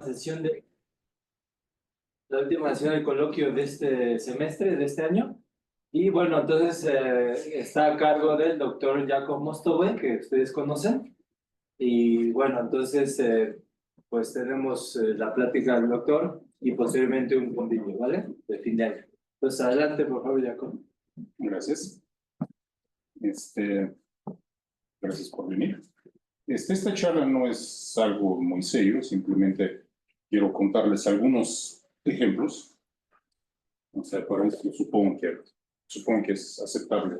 sesión de la última sesión del coloquio de este semestre, de este año. Y bueno, entonces está a cargo del doctor Jacob Mostowe, que ustedes conocen. Y bueno, entonces pues tenemos la plática del doctor y posteriormente un convivio, ¿vale? De fin de año. Entonces adelante, por favor, Jacob. Gracias. Gracias por venir. Esta charla no es algo muy serio, simplemente quiero contarles algunos ejemplos. O sea, para esto supongo que es aceptable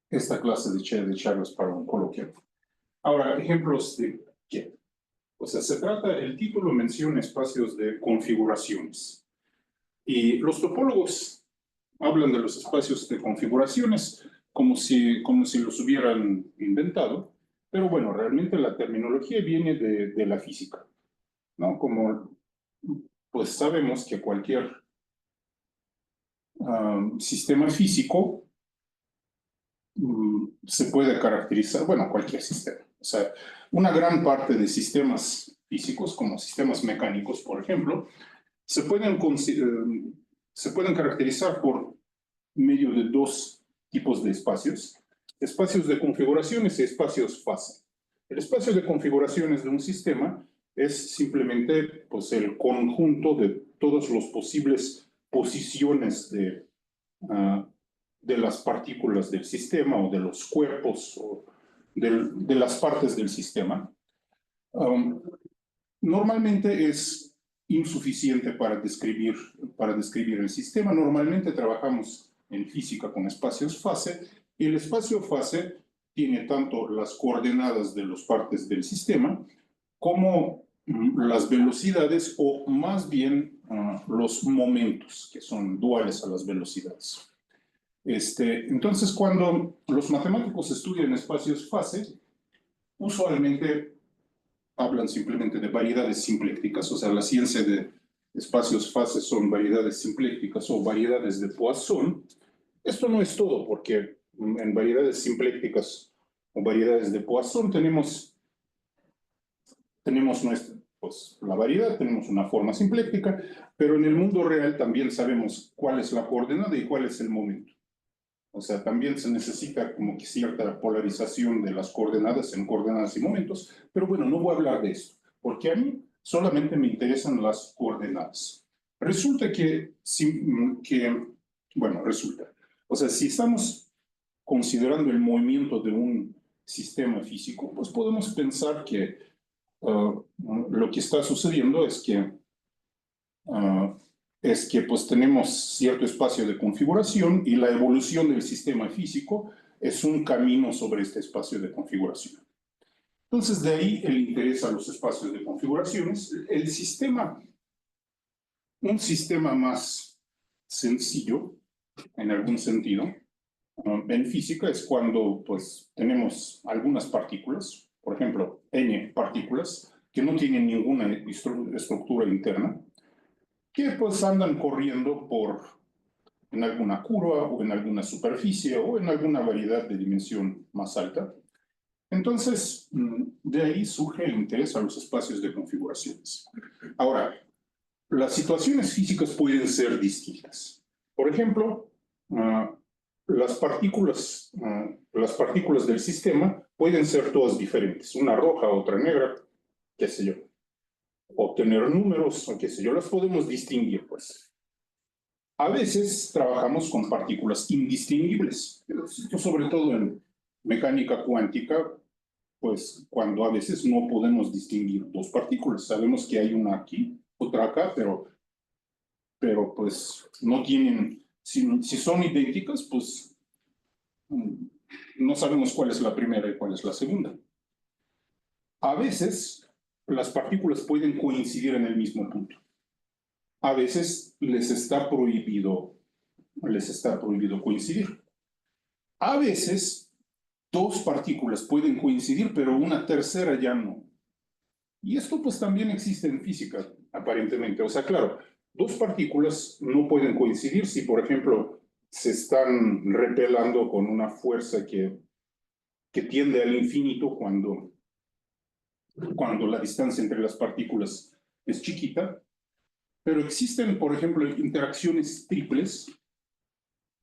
esta clase de charlas para un coloquio. Ahora, ejemplos de qué. O sea, el título menciona espacios de configuraciones. Y los topólogos hablan de los espacios de configuraciones como si los hubieran inventado, pero bueno, realmente la terminología viene de la física, ¿no? Como pues sabemos que cualquier sistema físico se puede caracterizar, bueno, cualquier sistema. O sea, una gran parte de sistemas físicos, como sistemas mecánicos, por ejemplo, se pueden caracterizar por medio de dos tipos de espacios de configuraciones y espacios fase. El espacio de configuraciones de un sistema es simplemente pues, el conjunto de todas las posibles posiciones de las partículas del sistema o de los cuerpos o de las partes del sistema. Normalmente es insuficiente para describir el sistema. Normalmente trabajamos en física con espacios fase, y el espacio fase tiene tanto las coordenadas de las partes del sistema como las velocidades, o más bien los momentos, que son duales a las velocidades. Entonces, cuando los matemáticos estudian espacios fase, usualmente hablan simplemente de variedades simplécticas. O sea, la ciencia de espacios fase son variedades simplécticas o variedades de Poisson. Esto no es todo, porque en variedades simplécticas o variedades de Poisson tenemos la variedad, tenemos una forma simpléctica, pero en el mundo real también sabemos cuál es la coordenada y cuál es el momento. O sea, también se necesita como que cierta polarización de las coordenadas en coordenadas y momentos, pero bueno, no voy a hablar de esto, porque a mí solamente me interesan las coordenadas. Resulta o sea, si estamos considerando el movimiento de un sistema físico, pues podemos pensar que lo que está sucediendo es que pues tenemos cierto espacio de configuración, y la evolución del sistema físico es un camino sobre este espacio de configuración. Entonces, de ahí el interés a los espacios de configuraciones. Un sistema más sencillo, en algún sentido, en física, es cuando pues tenemos algunas partículas, por ejemplo, n partículas, que no tienen ninguna estructura interna, que pues andan corriendo en alguna curva o en alguna superficie o en alguna variedad de dimensión más alta. Entonces, de ahí surge el interés a los espacios de configuraciones. Ahora, las situaciones físicas pueden ser distintas. Por ejemplo, las partículas del sistema pueden ser todas diferentes, una roja, otra negra, qué sé yo. Obtener números, o qué sé yo, las podemos distinguir, pues. A veces trabajamos con partículas indistinguibles. Esto sobre todo en mecánica cuántica, pues cuando a veces no podemos distinguir dos partículas. Sabemos que hay una aquí, otra acá, pero pues no tienen, si son idénticas, pues no sabemos cuál es la primera y cuál es la segunda. A veces las partículas pueden coincidir en el mismo punto. A veces les está prohibido coincidir. A veces dos partículas pueden coincidir, pero una tercera ya no. Y esto pues también existe en física, aparentemente. O sea, claro, dos partículas no pueden coincidir si, por ejemplo, se están repelando con una fuerza que tiende al infinito cuando la distancia entre las partículas es chiquita, pero existen, por ejemplo, interacciones triples.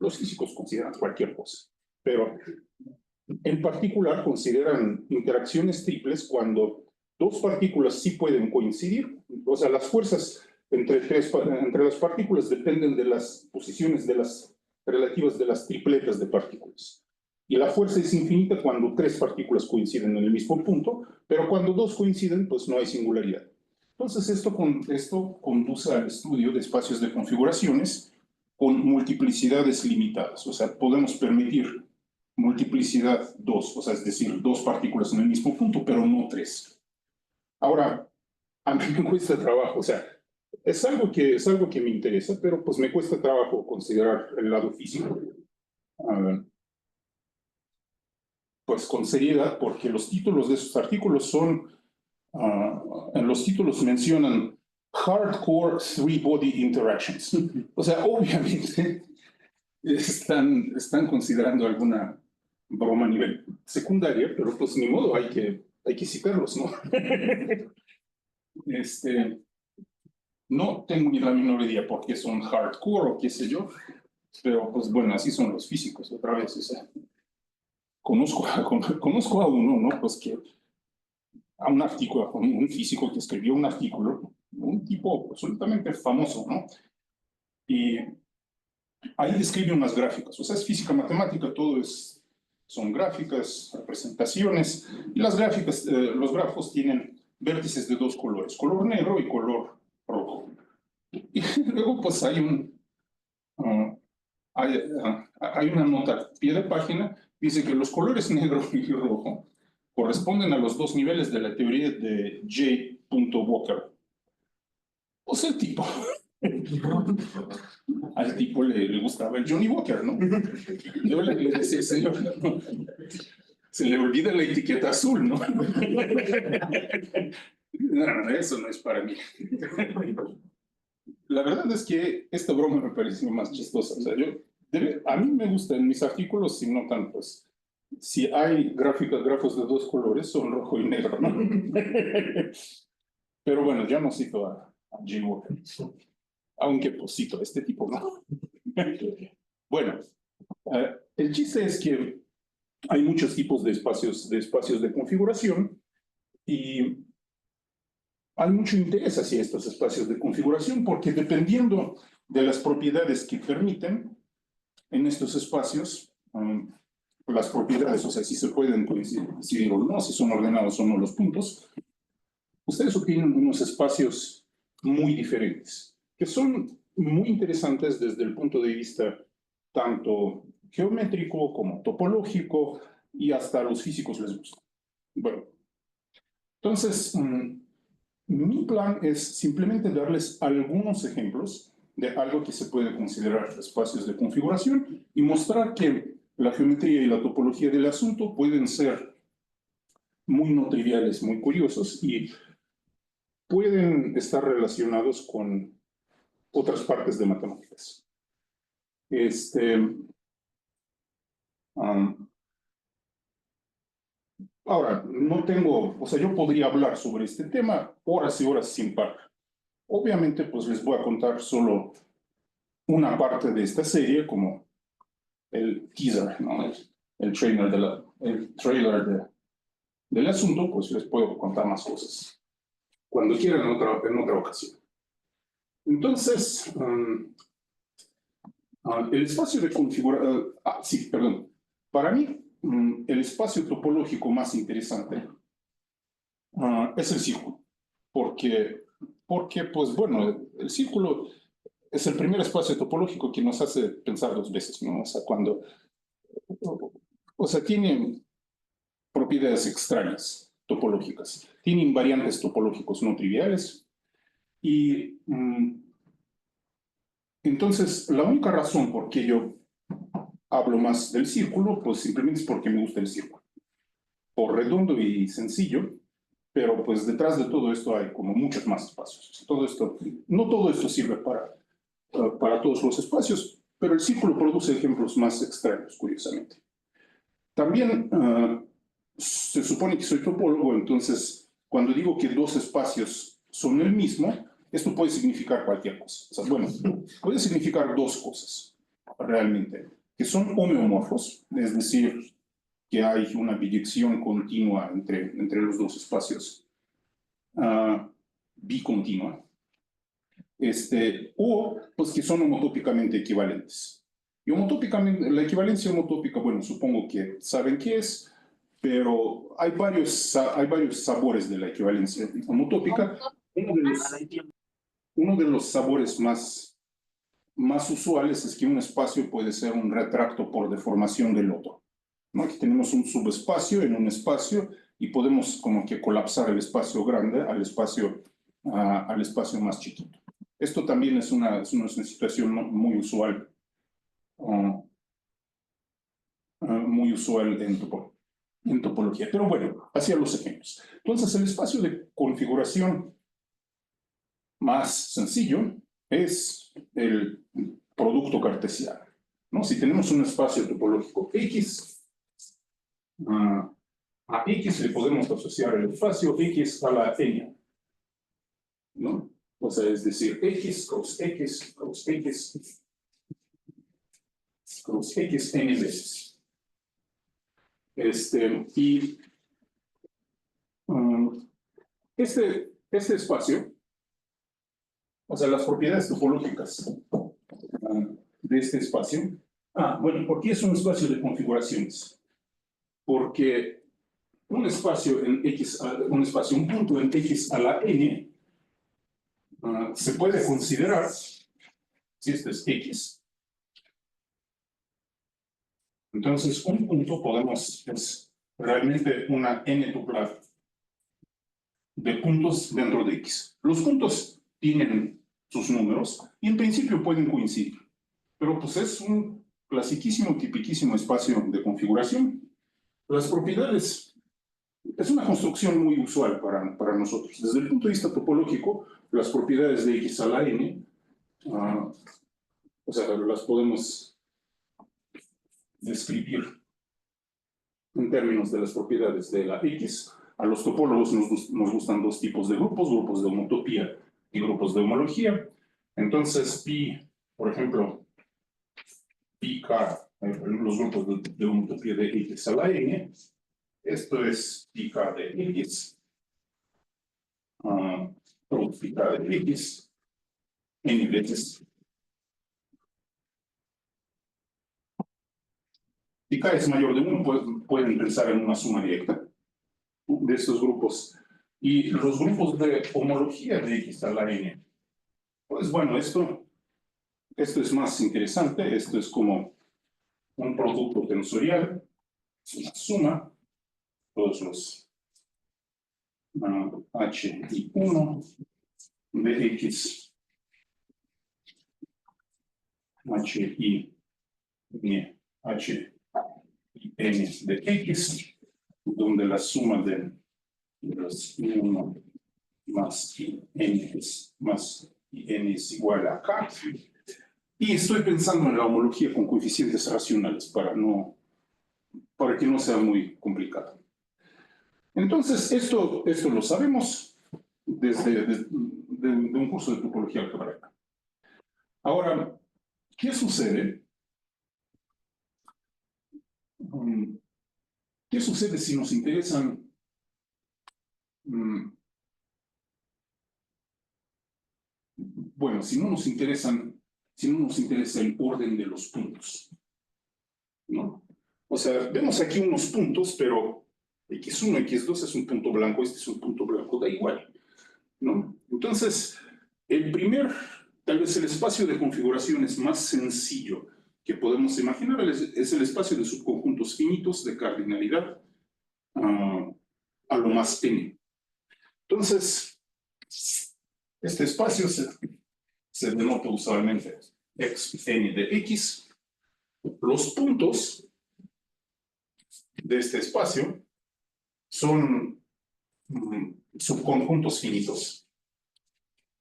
Los físicos consideran cualquier cosa, pero en particular consideran interacciones triples cuando dos partículas sí pueden coincidir, o sea, las fuerzas entre las partículas dependen de las posiciones relativas de las tripletas de partículas. Y la fuerza es infinita cuando tres partículas coinciden en el mismo punto, pero cuando dos coinciden, pues no hay singularidad. Entonces, esto conduce al estudio de espacios de configuraciones con multiplicidades limitadas. O sea, podemos permitir multiplicidad 2, o sea, es decir, dos partículas en el mismo punto, pero no tres. Ahora, a mí me cuesta trabajo, o sea, es algo que me interesa, pero pues me cuesta trabajo considerar el lado físico. Pues con seriedad, porque los títulos de esos artículos son, en los títulos mencionan Hardcore Three-Body Interactions. O sea, obviamente están considerando alguna broma a nivel secundaria, pero pues ni modo, hay que citarlos, ¿no? No tengo ni la menor idea por qué son hardcore o qué sé yo, pero pues bueno, así son los físicos otra vez. O sea, conozco a uno, ¿no? Pues que a un físico que escribió un artículo, un tipo absolutamente famoso, ¿no? Y ahí describe unas gráficas, o sea, es física matemática, son gráficas, representaciones, y las gráficas, los grafos tienen vértices de dos colores, color negro y color rojo. Y luego pues hay una nota a pie de página, dice que los colores negro y rojo corresponden a los dos niveles de la teoría de J. Walker. O sea, al tipo le gustaba el Johnny Walker, ¿no? Yo le decía, señor, no, se le olvida la etiqueta azul, ¿no? No, eso no es para mí. La verdad es que esta broma me pareció más chistosa. O sea, a mí me gusta en mis artículos, si no tanto, pues, si hay grafos de dos colores, son rojo y negro, ¿no? Pero bueno, ya no cito a Jim Walker, aunque pues cito a este tipo, ¿no? Bueno, el chiste es que hay muchos tipos de espacios de configuración y hay mucho interés hacia estos espacios de configuración porque dependiendo de las propiedades que permiten en estos espacios, las propiedades, o sea, si se pueden coincidir o no, si son ordenados o no los puntos, ustedes obtienen unos espacios muy diferentes, que son muy interesantes desde el punto de vista tanto geométrico como topológico y hasta a los físicos les gusta. Bueno, entonces, mi plan es simplemente darles algunos ejemplos de algo que se puede considerar espacios de configuración y mostrar que la geometría y la topología del asunto pueden ser muy no triviales, muy curiosos y pueden estar relacionados con otras partes de matemáticas. Ahora, no tengo, o sea, yo podría hablar sobre este tema horas y horas sin parar. Obviamente, pues les voy a contar solo una parte de esta serie, como el teaser, ¿no? El trailer del asunto, pues les puedo contar más cosas cuando quieran en otra ocasión. Entonces, el espacio de configuración, sí, perdón. Para mí, el espacio topológico más interesante es el círculo, porque, pues bueno, el círculo es el primer espacio topológico que nos hace pensar dos veces, ¿no? O sea, tiene propiedades extrañas topológicas, tiene invariantes topológicos no triviales y entonces la única razón por qué yo hablo más del círculo, pues simplemente es porque me gusta el círculo, por redondo y sencillo, pero pues detrás de todo esto hay como muchos más espacios. No todo esto sirve para todos los espacios, pero el círculo produce ejemplos más extraños, curiosamente. También se supone que soy topólogo, entonces cuando digo que dos espacios son el mismo, esto puede significar cualquier cosa. O sea, bueno, puede significar dos cosas, realmente, que son homeomorfos, es decir, que hay una biyección continua entre los dos espacios, bicontinua, o pues que son homotópicamente equivalentes. Y homotópicamente, la equivalencia homotópica, bueno, supongo que saben qué es, pero hay varios sabores de la equivalencia homotópica. Uno de los sabores más usuales es que un espacio puede ser un retracto por deformación del otro, ¿no? Aquí tenemos un subespacio en un espacio y podemos como que colapsar el espacio grande al espacio más chiquito. Esto también es una situación muy usual, en topología. Pero bueno, hacia los ejemplos. Entonces, el espacio de configuración más sencillo es el producto cartesiano, ¿no? Si tenemos un espacio topológico X, a X le podemos asociar el espacio X a la n, ¿no? O sea, es decir, X cos X cos X cos X n veces. Este espacio, o sea, las propiedades topológicas de este espacio. Bueno, ¿por qué es un espacio de configuraciones? Porque un espacio en X, un punto en X a la n, se puede considerar, si esto es X, entonces un punto es realmente una n tupla de puntos dentro de X. Los puntos tienen sus números y en principio pueden coincidir, pero pues es un clasiquísimo, tipiquísimo espacio de configuración. Las propiedades es una construcción muy usual para nosotros. Desde el punto de vista topológico, las propiedades de X a la n, o sea, las podemos describir en términos de las propiedades de la X. A los topólogos nos gustan dos tipos de grupos de homotopía y grupos de homología. Entonces, pi, por ejemplo, pi k, los grupos de homotopía de X a la n, esto es pi k de X, pi k de X, n veces. Si k es mayor de 1, pueden pensar en una suma directa de estos grupos. Y los grupos de homología de X a la n, pues bueno, esto es más interesante. Esto es como un producto tensorial, una suma, todos los h y 1 de X, h y n, h y n de X, donde la suma de los 1 más n es igual a k. Y estoy pensando en la homología con coeficientes racionales para que no sea muy complicado. Entonces, esto lo sabemos de un curso de topología algebraica. Ahora, ¿qué sucede? ¿Qué sucede si nos interesan bueno, si no nos interesa el orden de los puntos, ¿no? O sea, vemos aquí unos puntos, pero X1, X2 es un punto blanco, este es un punto blanco, da igual, ¿no? Entonces, tal vez el espacio de configuraciones más sencillo que podemos imaginar es el espacio de subconjuntos finitos de cardinalidad a lo más n. Entonces, este espacio se denota usualmente xn de x. Los puntos de este espacio son subconjuntos finitos.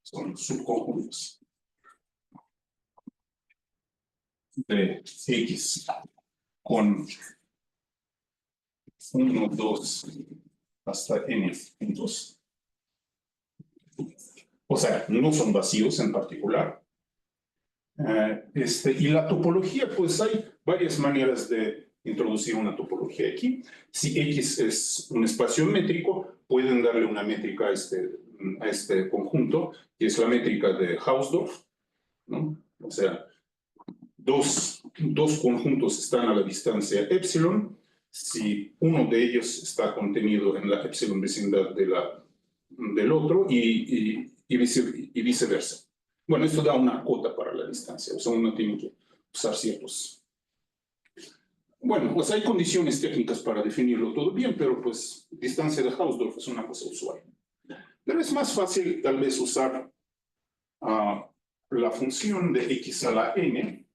Son subconjuntos de x con 1, 2, hasta n puntos. O sea, no son vacíos en particular. Y la topología, pues hay varias maneras de introducir una topología aquí. Si X es un espacio métrico, pueden darle una métrica a este conjunto, que es la métrica de Hausdorff, ¿no? O sea, dos conjuntos están a la distancia epsilon. Si uno de ellos está contenido en la epsilon vecindad del otro y viceversa. Bueno, esto da una cota para la distancia, o sea, uno tiene que usar ciertos... Bueno, pues hay condiciones técnicas para definirlo todo bien, pero pues distancia de Hausdorff es una cosa usual. Pero es más fácil tal vez usar la función de x a la n,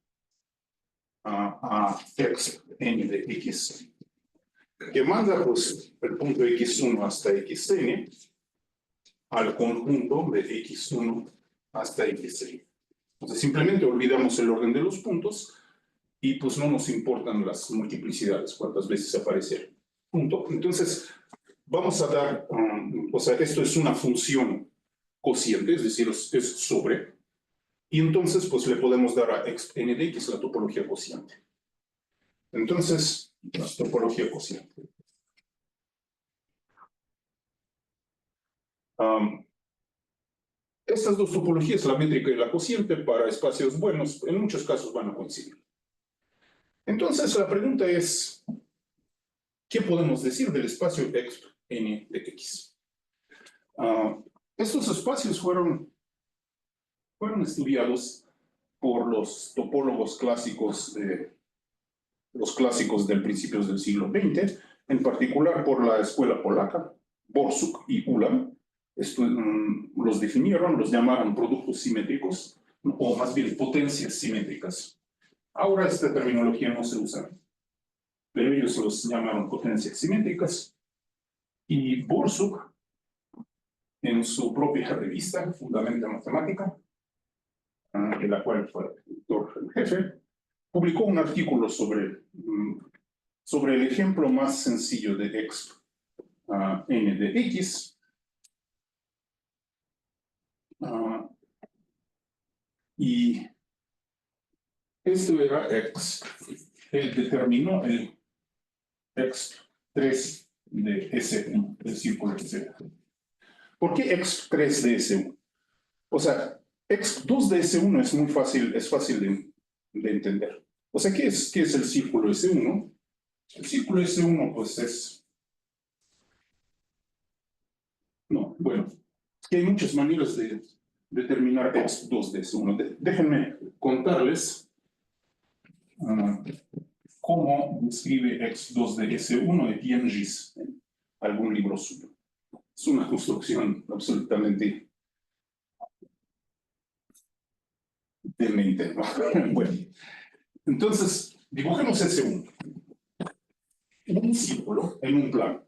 a x n de x, que manda pues el punto x1 hasta xn al conjunto de x1 hasta xn. Entonces simplemente olvidamos el orden de los puntos y pues no nos importan las multiplicidades, cuántas veces aparece el punto. Entonces vamos a dar, o sea, esto es una función cociente, es decir, es sobre, y entonces pues le podemos dar a x n de x la topología cociente. Entonces, la topología cociente. Estas dos topologías, la métrica y la cociente, para espacios buenos, en muchos casos van a coincidir. Entonces, la pregunta es, ¿qué podemos decir del espacio x n de x? Estos espacios fueron estudiados por los topólogos clásicos, los clásicos del principios del siglo XX, en particular por la escuela polaca, Borsuk y Ulam. Los definieron, los llamaron productos simétricos, o más bien potencias simétricas. Ahora esta terminología no se usa, pero ellos los llamaron potencias simétricas. Y Borsuk, en su propia revista, Fundamenta Matemática, de la cual fue editor en jefe, publicó un artículo sobre el ejemplo más sencillo de x n de x. Y esto era x. Él determinó el x3 de S1, el círculo S1. ¿Por qué x3 de S1? O sea, x2 de S1 es muy fácil, de entender. O sea, ¿qué es el círculo S1? El círculo S1, pues es... No, bueno, que hay muchas maneras de determinar x2 de S1. Déjenme contarles cómo describe x2 de S1 Etienne Gis en algún libro suyo. Es una construcción absolutamente demente, ¿no? Bueno, entonces, dibujemos S1. Un círculo en un plano.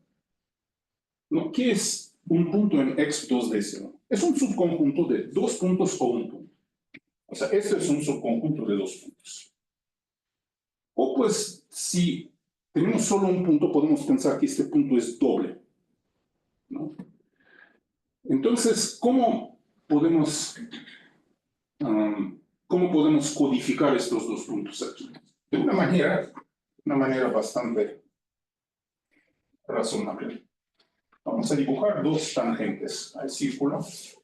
¿No? ¿Qué es un punto en x2 de S1? Es un subconjunto de dos puntos o un punto. O sea, este es un subconjunto de dos puntos. O pues, si tenemos solo un punto, podemos pensar que este punto es doble, ¿no? Entonces, ¿cómo podemos codificar estos dos puntos aquí? De una manera bastante razonable. Vamos a dibujar dos tangentes al círculo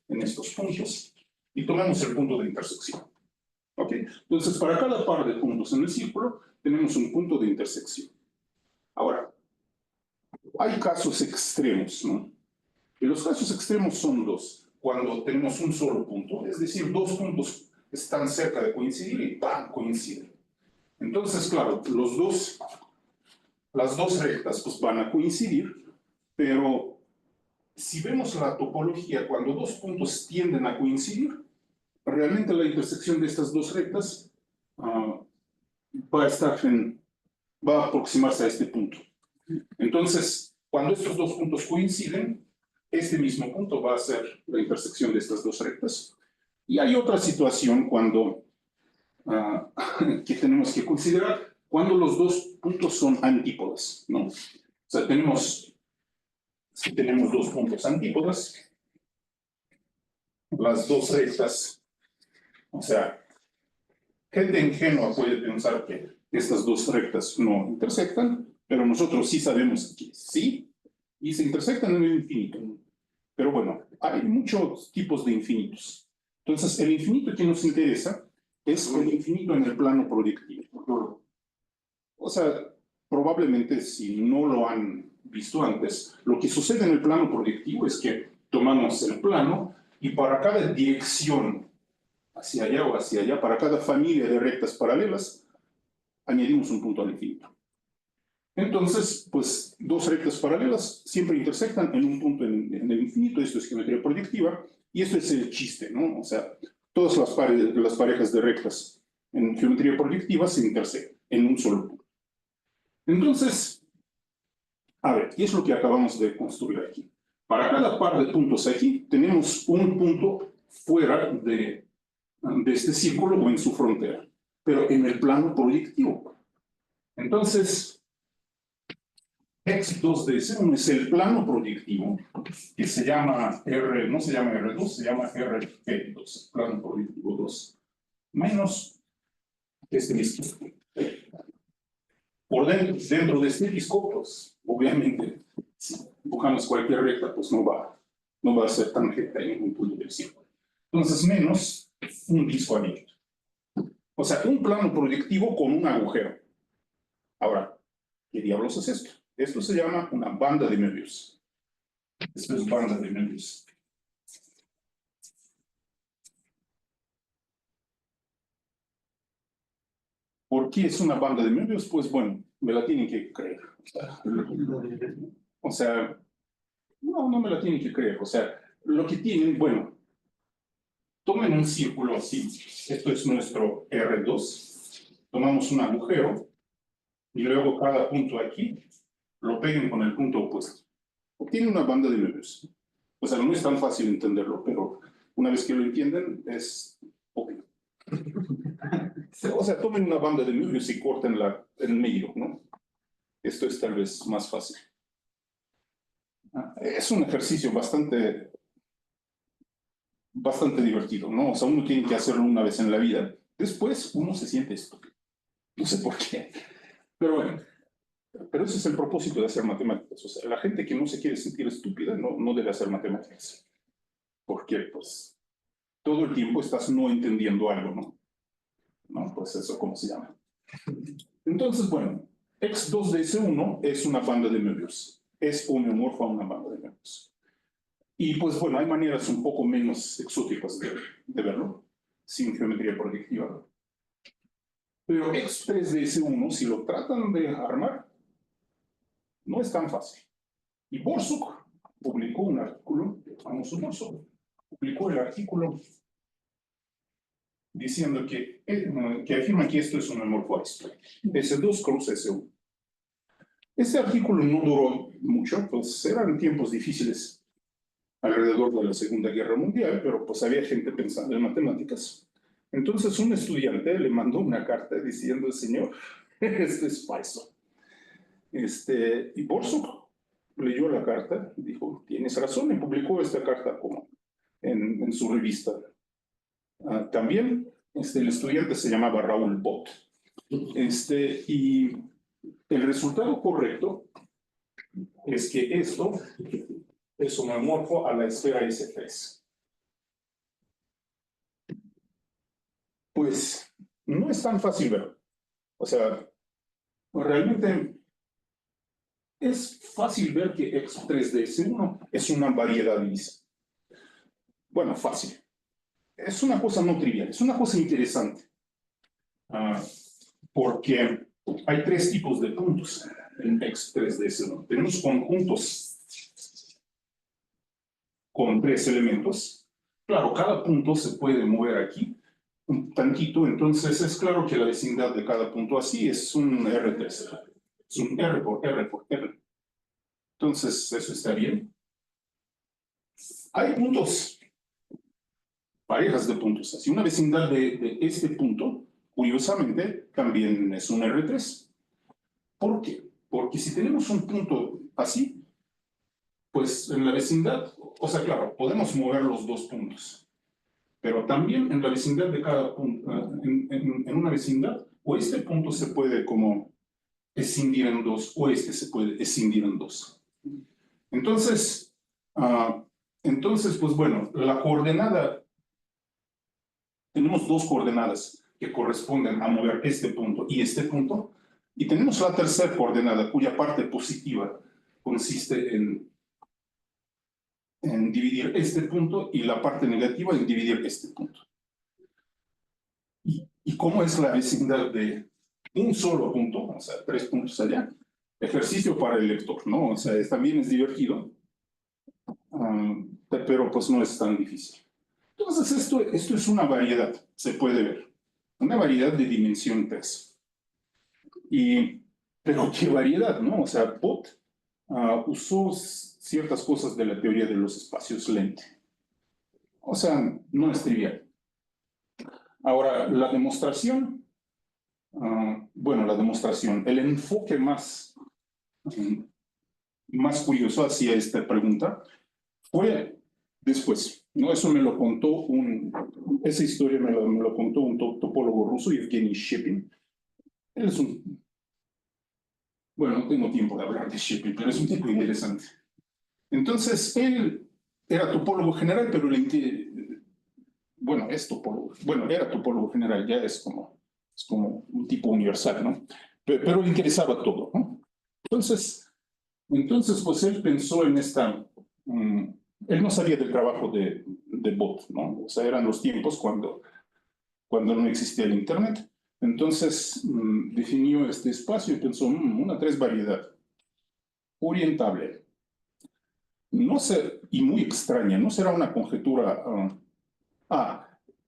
en estos puntos y tomamos el punto de intersección. ¿Ok? Entonces, para cada par de puntos en el círculo, tenemos un punto de intersección. Ahora, hay casos extremos, ¿no? Y los casos extremos son dos. Cuando tenemos un solo punto, es decir, dos puntos están cerca de coincidir y ¡pam! Coinciden. Entonces, claro, las dos rectas pues, van a coincidir, pero si vemos la topología, cuando dos puntos tienden a coincidir, realmente la intersección de estas dos rectas va a aproximarse a este punto. Entonces, cuando estos dos puntos coinciden, este mismo punto va a ser la intersección de estas dos rectas. Y hay otra situación que tenemos que considerar cuando los dos puntos son antípodas, ¿no? O sea, si tenemos dos puntos antípodas, las dos rectas, o sea, gente ingenua puede pensar que estas dos rectas no intersectan, pero nosotros sí sabemos que sí, y se intersectan en el infinito. Pero bueno, hay muchos tipos de infinitos. Entonces, el infinito que nos interesa es el infinito en el plano proyectivo. O sea, probablemente si no lo han visto antes, lo que sucede en el plano proyectivo es que tomamos el plano y para cada dirección hacia allá o hacia allá, para cada familia de rectas paralelas, añadimos un punto al infinito. Entonces, pues dos rectas paralelas siempre intersectan en un punto en el infinito. Esto es geometría proyectiva y esto es el chiste, ¿no? O sea, todas las parejas de rectas en geometría proyectiva se intersectan en un solo punto. Entonces, a ver, ¿qué es lo que acabamos de construir aquí? Para cada par de puntos aquí, tenemos un punto fuera de este círculo o en su frontera, pero en el plano proyectivo. Entonces, X2 de S1 es el plano proyectivo, que se llama R, no se llama R2, se llama RG2, plano proyectivo 2, menos este disco. Por dentro de este disco, pues, obviamente, si dibujamos cualquier recta, pues no va a ser tangente en ningún punto del círculo. Entonces, menos un disco abierto. O sea, un plano proyectivo con un agujero. Ahora, ¿qué diablos es esto? Esto se llama una banda de Möbius. Esto es banda de Möbius. ¿Por qué es una banda de Möbius? Pues bueno, me la tienen que creer. O sea, no me la tienen que creer. O sea, lo que tienen, bueno, tomen un círculo así. Esto es nuestro R2. Tomamos un agujero y luego cada punto aquí lo peguen con el punto opuesto. Obtienen una banda de Möbius. O sea, no es tan fácil entenderlo, pero una vez que lo entienden, es obvio. O sea, tomen una banda de Möbius y corten el medio, ¿no? Esto es tal vez más fácil. Es un ejercicio bastante divertido, ¿no? O sea, uno tiene que hacerlo una vez en la vida. Después uno se siente estúpido. No sé por qué. Pero bueno, pero ese es el propósito de hacer matemáticas. O sea, la gente que no se quiere sentir estúpida no debe hacer matemáticas. Porque, pues, todo el tiempo estás no entendiendo algo, ¿no? ¿No? Pues eso, ¿cómo se llama? Entonces, bueno, X2 de S1 es una banda de Möbius. Es homeomorfa a una banda de Möbius. Y pues bueno, hay maneras un poco menos exóticas de verlo, sin geometría proyectiva. Pero X3 de S1, si lo tratan de armar, no es tan fácil. Y Borsuk publicó un artículo, famoso Borsuk, publicó el artículo diciendo que afirma que esto es un homomorfo S2 cruz S1. Este artículo no duró mucho, pues eran tiempos difíciles alrededor de la Segunda Guerra Mundial, pero pues había gente pensando en matemáticas. Entonces un estudiante le mandó una carta diciendo, señor, esto es falso. Y Borsuk leyó la carta y dijo, tienes razón, y publicó esta carta como en su revista. También el estudiante se llamaba Raúl Bott. Y el resultado correcto es que esto es homomorfo a la esfera S3. Pues no es tan fácil verlo. O sea, realmente es fácil ver que X3 de S1 es una variedad lisa. Bueno, fácil. Es una cosa no trivial, es una cosa interesante. Porque hay tres tipos de puntos en X3 de S1. Tenemos conjuntos con tres elementos. Claro, cada punto se puede mover aquí un tantito, entonces es claro que la vecindad de cada punto así es un R3. Es un R por R por R. Entonces, eso está bien. Hay puntos, parejas de puntos así. Una vecindad de este punto, curiosamente, también es un R3. ¿Por qué? Porque si tenemos un punto así, pues en la vecindad, o sea, claro, podemos mover los dos puntos. pero también en la vecindad de cada punto, en una vecindad, o este punto se puede como escindir en dos, o este se puede escindir en dos. Entonces, pues bueno, la coordenada, tenemos dos coordenadas que corresponden a mover este punto, y tenemos la tercera coordenada, cuya parte positiva consiste en dividir este punto, y la parte negativa en dividir este punto. ¿Y cómo es la vecindad de un solo punto? O sea, 3 puntos allá. Ejercicio para el lector, ¿no? O sea, también es divertido, pero pues no es tan difícil. Entonces, esto es una variedad, se puede ver. Una variedad de dimensión 3. Pero qué variedad, ¿no? O sea, Bott usó ciertas cosas de la teoría de los espacios lente. O sea, no es trivial. Ahora, la demostración, el enfoque más curioso hacia esta pregunta fue después, ¿no? Eso me lo contó esa historia me lo contó un topólogo ruso, Evgeny Shepin. Él es bueno, no tengo tiempo de hablar de Shepin, pero es un tipo interesante. Entonces, él era topólogo general, pero es topólogo, era topólogo general, ya es como un tipo universal, ¿no? Pero le interesaba todo, ¿no? Entonces, pues él pensó en él no sabía del trabajo de Bott, ¿no? O sea, eran los tiempos cuando no existía el Internet. Entonces, definió este espacio y pensó, una 3 variedad, orientable. No sé, y muy extraña, no será una conjetura.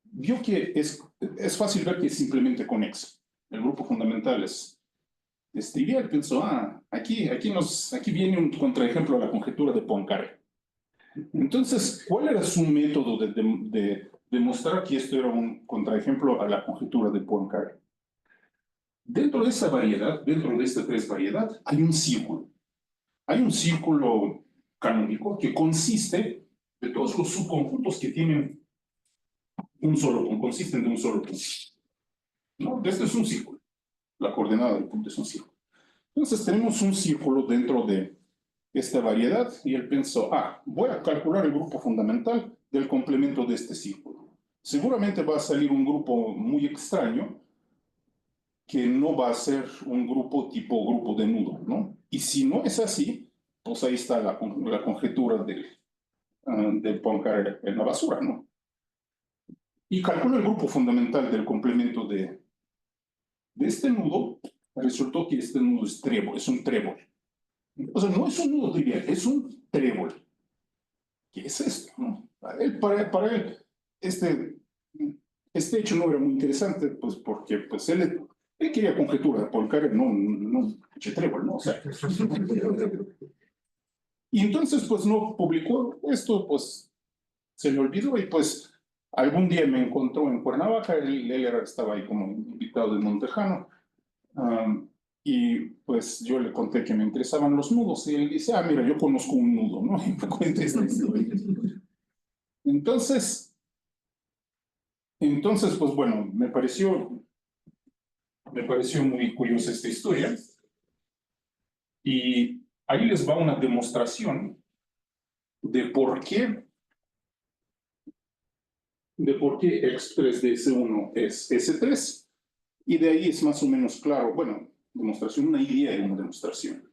Vio que es fácil ver que es simplemente conexa. El grupo fundamental es trivial. Pensó, aquí viene un contraejemplo a la conjetura de Poincaré. Entonces, ¿cuál era su método de demostrar que esto era un contraejemplo a la conjetura de Poincaré? Dentro de esa variedad, dentro de esta 3 variedad, hay un círculo. Hay un círculo canónico que consiste de todos los subconjuntos que tienen consisten de un solo punto, ¿no? Este es un círculo. La coordenada del punto es un círculo. Entonces tenemos un círculo dentro de esta variedad y él pensó, voy a calcular el grupo fundamental del complemento de este círculo. Seguramente va a salir un grupo muy extraño que no va a ser un grupo tipo grupo de nudo, ¿no? Y si no es así, pues ahí está la conjetura de Poincaré en la basura, ¿no? Y calcula el grupo fundamental del complemento de este nudo. Resultó que este nudo es un trébol. O sea, no es un nudo trivial, es un trébol. ¿Qué es esto? ¿No? Para él este hecho no era muy interesante, pues porque pues, él quería conjetura de Poincaré, no trébol, ¿no? O sea, y entonces pues no publicó esto, pues se le olvidó y pues algún día me encontró en Cuernavaca, él estaba ahí como invitado de Montejano, y pues yo le conté que me interesaban los nudos y él dice, mira, yo conozco un nudo, ¿no? Y me cuenta esta historia. Entonces, pues bueno, me pareció muy curiosa esta historia y ahí les va una demostración de por qué X3 de S1 es S3, y de ahí es más o menos claro, bueno, demostración, una idea de una demostración.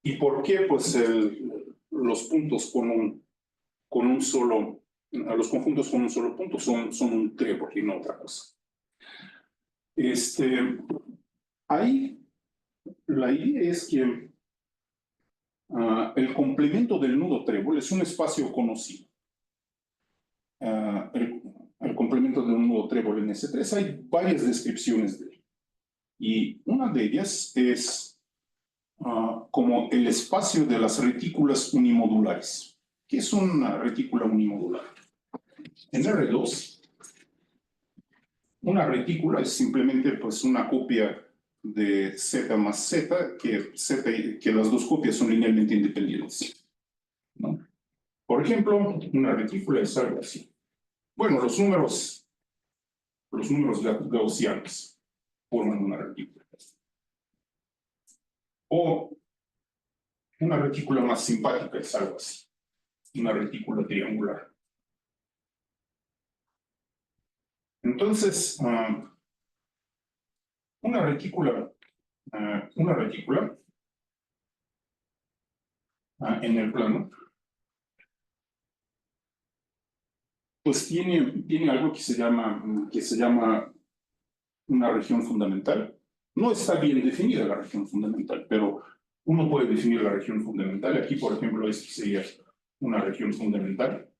¿Y por qué? Pues los puntos los conjuntos con un solo punto son un trébol y no otra cosa. Ahí la idea es que el complemento del nudo trébol es un espacio conocido. El complemento de un nudo trébol en S3 hay varias descripciones de él. Y una de ellas es como el espacio de las retículas unimodulares. ¿Qué es una retícula unimodular? En R2, una retícula es simplemente pues, una copia de Z más Z, que las dos copias son linealmente independientes, ¿no? Por ejemplo, una retícula es algo así. Bueno, los números gaussianos forman una retícula. O una retícula más simpática es algo así, una retícula triangular. Entonces, una retícula en el plano, pues tiene algo que se llama una región fundamental. No está bien definida la región fundamental, pero uno puede definir la región fundamental. Aquí, por ejemplo, esto sería una región fundamental,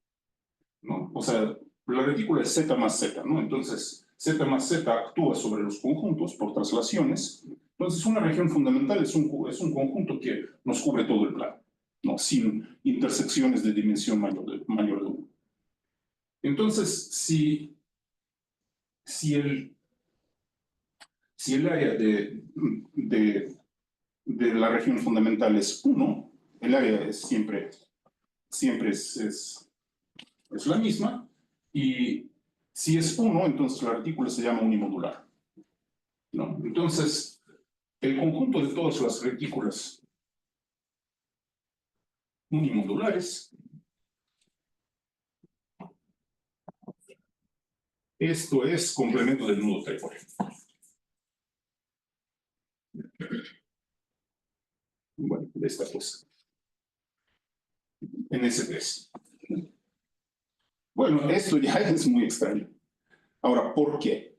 ¿no? O sea, la retícula es Z más Z, ¿no? Entonces, Z más Z actúa sobre los conjuntos por traslaciones. Entonces, una región fundamental es un conjunto que nos cubre todo el plano, ¿no? Sin intersecciones de dimensión mayor de 1. Entonces, si el área de la región fundamental es 1, el área es siempre es la misma, y si es 1, entonces la retícula se llama unimodular, ¿no? Entonces, el conjunto de todas las retículas unimodulares, esto es complemento del nudo trépode. Bueno, de esta cosa. En S3. Bueno, esto ya es muy extraño. Ahora, ¿por qué?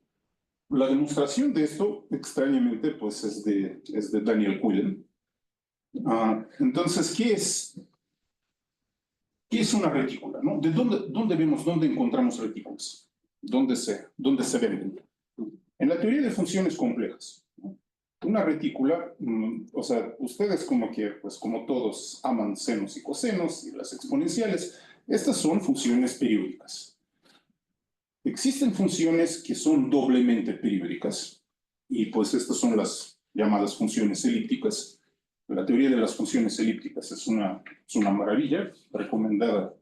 La demostración de esto, extrañamente, pues es de Daniel Cullen. Entonces, ¿qué es una retícula, ¿no? ¿De dónde encontramos retículas? ¿Dónde se ven? En la teoría de funciones complejas, ¿no? Una retícula, o sea, ustedes como que, pues como todos aman senos y cosenos y las exponenciales, estas son funciones periódicas. Existen funciones que son doblemente periódicas, y pues estas son las llamadas funciones elípticas. La teoría de las funciones elípticas es una maravilla, recomendada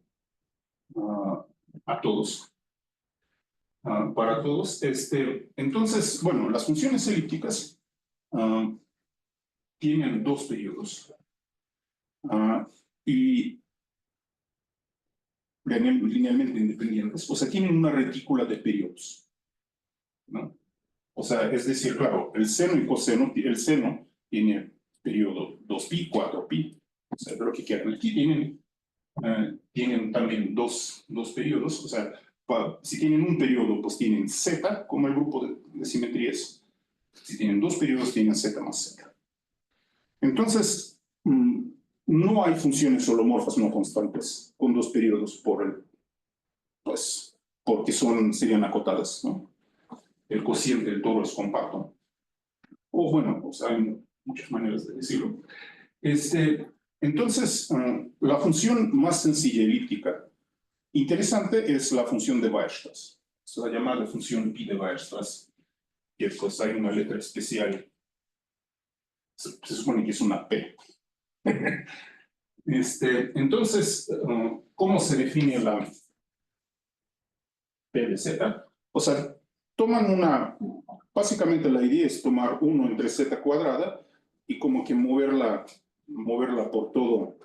a todos, para todos. Entonces, bueno, las funciones elípticas tienen dos periodos y linealmente independientes, o sea, tienen una retícula de periodos, ¿no? O sea, es decir, claro, el seno y coseno, el seno tiene periodo 2pi, 4pi, o sea, lo que quieran. Aquí tienen también dos periodos, o sea, si tienen un periodo, pues tienen z como el grupo de simetrías. Si tienen dos periodos, tienen z más z. Entonces, no hay funciones holomorfas no constantes con dos periodos porque serían acotadas, ¿no? El cociente del toro es compacto. O bueno, pues hay muchas maneras de decirlo. Entonces, la función más sencilla elíptica interesante es la función de Weierstrass. Es la llamada función pi de Weierstrass, que pues hay una letra especial. Se supone que es una P. Entonces, ¿cómo se define la P de Z? O sea, básicamente la idea es tomar 1 entre Z cuadrada y como que moverla por todo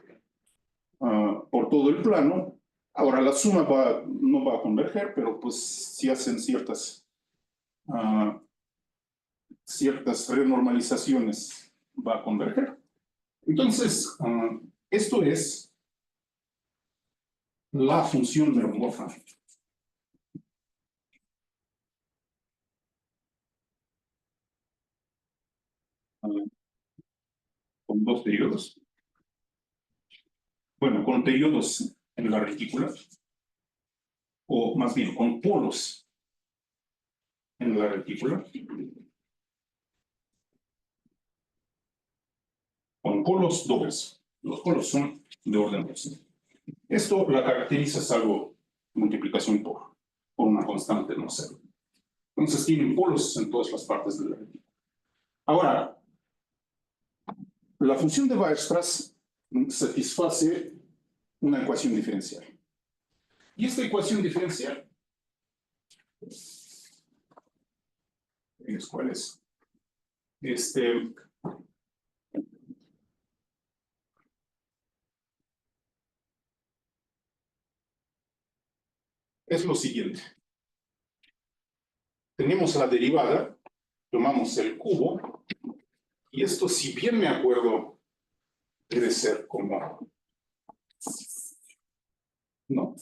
el plano. Ahora, la suma no va a converger, pero pues si hacen ciertas renormalizaciones, va a converger. Entonces, esto es la función meromorfa. Con dos periodos. Bueno, con periodos en la retícula, o más bien con polos en la retícula, con polos dobles. Los polos son de orden 2. Esto la caracteriza es algo multiplicación por una constante no cero. Entonces tienen polos en todas las partes de la retícula. Ahora, la función de Weierstrass satisface una ecuación diferencial. Y esta ecuación diferencial ¿Cuál es? Es lo siguiente. Tenemos la derivada, tomamos el cubo, y esto, si bien me acuerdo, debe ser como, no,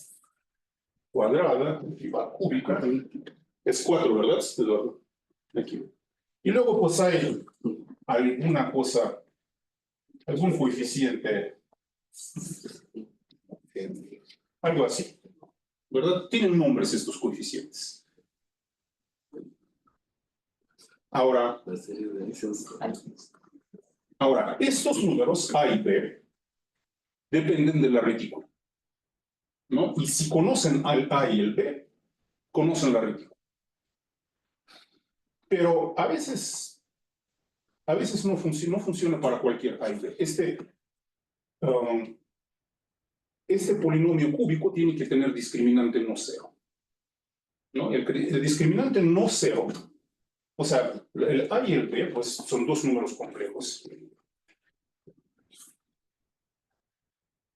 cuadrada, derivada cúbica, es 4, ¿verdad, Eduardo? Aquí. Y luego pues hay alguna cosa, algún coeficiente, algo así, ¿verdad? Tienen nombres estos coeficientes. Ahora, estos números A y B dependen de la retícula, ¿no? Y si conocen al A y el B, conocen la retícula. Pero a veces no funciona para cualquier A y B. Este polinomio cúbico tiene que tener discriminante no cero, ¿no? El discriminante no cero, o sea, el A y el B, pues son dos números complejos.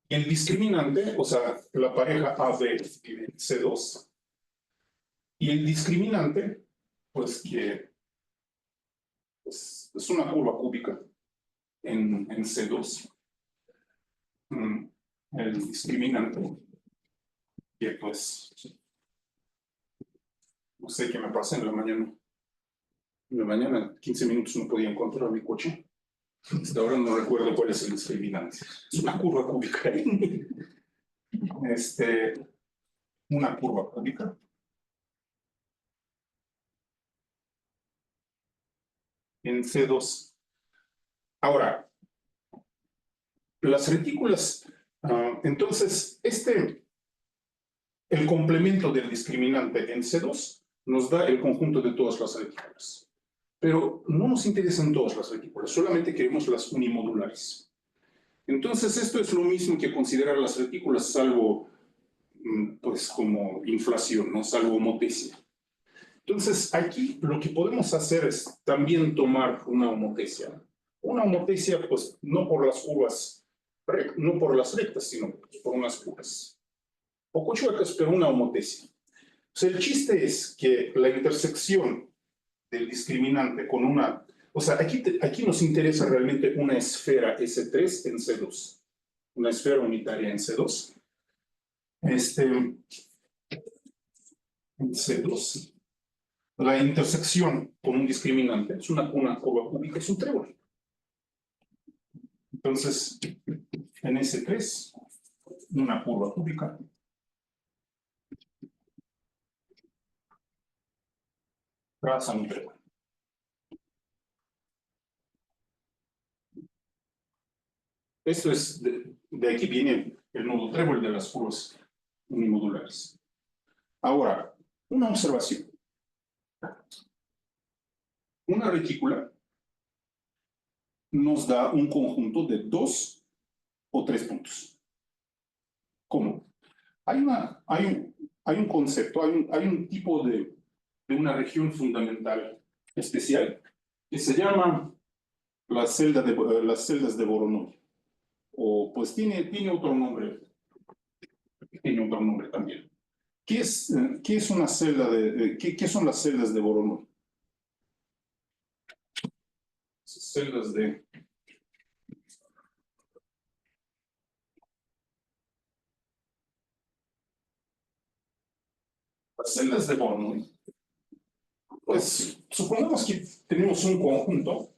Y el discriminante, o sea, la pareja AB vive en C2, y el discriminante, pues que pues, es una curva cúbica en C2. El discriminante, que pues, no sé qué me pasa en la mañana. En la mañana, 15 minutos no podía encontrar mi coche. Hasta ahora no recuerdo cuál es el discriminante. Es una curva cúbica. Una curva cúbica. En C2. Ahora, las retículas, entonces, el complemento del discriminante en C2 nos da el conjunto de todas las retículas. Pero no nos interesan todas las retículas, solamente queremos las unimodulares. Entonces, esto es lo mismo que considerar las retículas, salvo, pues, como inflación, ¿no? Salvo homotecia. Entonces, aquí lo que podemos hacer es también tomar una homotecia. Una homotecia, pues, no por las curvas, no por las rectas, sino por unas curvas poco chuecas, pero una homotecia. O sea, el chiste es que la intersección del discriminante con una... O sea, aquí nos interesa realmente una esfera S3 en C2. Una esfera unitaria en C2. En C2. La intersección con un discriminante es una curva cúbica, es un trébol. Entonces, en S3, una curva cúbica. Traza un trébol. Esto es, de aquí viene el nodo trébol de las curvas unimodulares. Ahora, una observación. Una retícula nos da un conjunto de 2 o 3 puntos. ¿Cómo? Hay un concepto, hay un tipo de una región fundamental especial que se llama las celdas de Voronoi. O pues tiene otro nombre. Tiene otro nombre también. ¿Qué es una celda qué son las celdas de Voronoi? Celdas de... Las celdas de Voronoi. Pues supongamos que tenemos un conjunto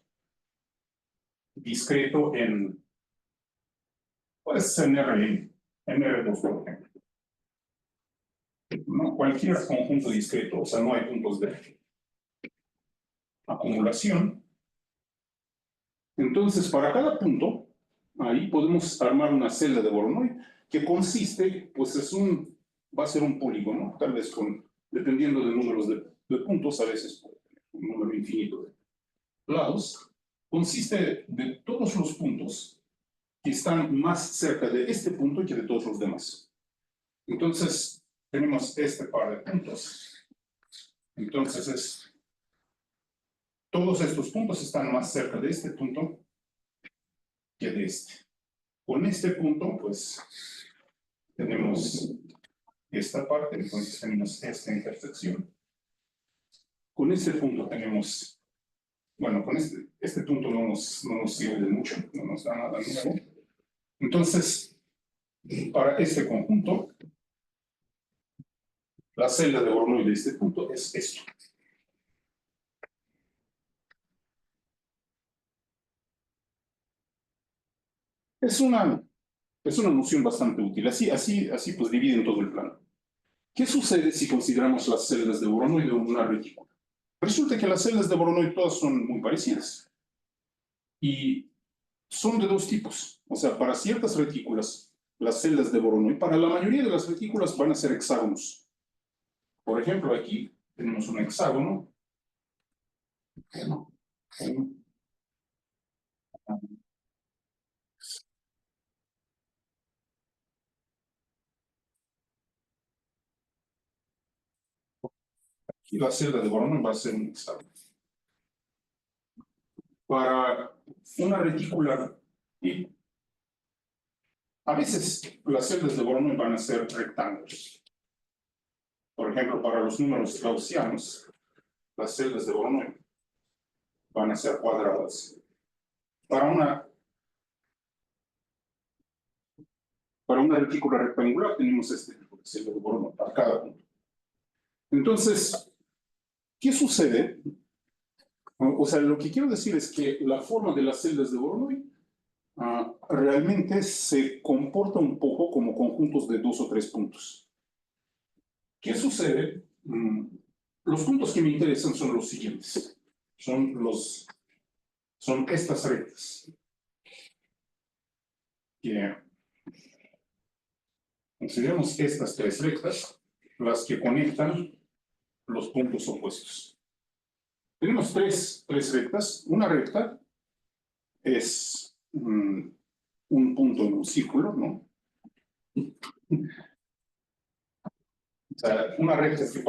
discreto pues en R2, por ejemplo. ¿No? Cualquier conjunto discreto, o sea, no hay puntos de acumulación. Entonces, para cada punto, ahí podemos armar una celda de Voronoi que consiste, pues va a ser un polígono, tal vez dependiendo de números de puntos, a veces un número infinito de lados, consiste de todos los puntos que están más cerca de este punto que de todos los demás. Entonces, tenemos este par de puntos. Entonces, todos estos puntos están más cerca de este punto que de este. Con este punto, pues, tenemos esta parte, entonces tenemos esta intersección. Con este punto tenemos, bueno, con este punto no nos sirve de mucho, no nos da nada nuevo. Entonces, para este conjunto, la celda de Voronoi de este punto es esto. Es una noción bastante útil. Así pues dividen todo el plano. ¿Qué sucede si consideramos las celdas de Voronoi de una retícula? Resulta que las celdas de Voronoi todas son muy parecidas. Y son de dos tipos. O sea, para ciertas retículas, las celdas de Voronoi, para la mayoría de las retículas van a ser hexágonos. Por ejemplo, aquí tenemos un hexágono. Y la celda de Voronoi va a ser un hexágono. Para una retícula, y a veces las celdas de Voronoi van a ser rectángulos. Por ejemplo, para los números gaussianos, las celdas de Voronoi van a ser cuadradas. Para una retícula rectangular tenemos este tipo de celda de Voronoi para cada punto. Entonces, ¿qué sucede? O sea, lo que quiero decir es que la forma de las celdas de Voronoi realmente se comporta un poco como conjuntos de 2 o 3 puntos. ¿Qué sucede? Los puntos que me interesan son los siguientes. Son estas rectas. Que consideremos estas 3 rectas, las que conectan los puntos opuestos. Tenemos tres rectas. Una recta es un punto en un círculo, ¿no? O sea, una recta que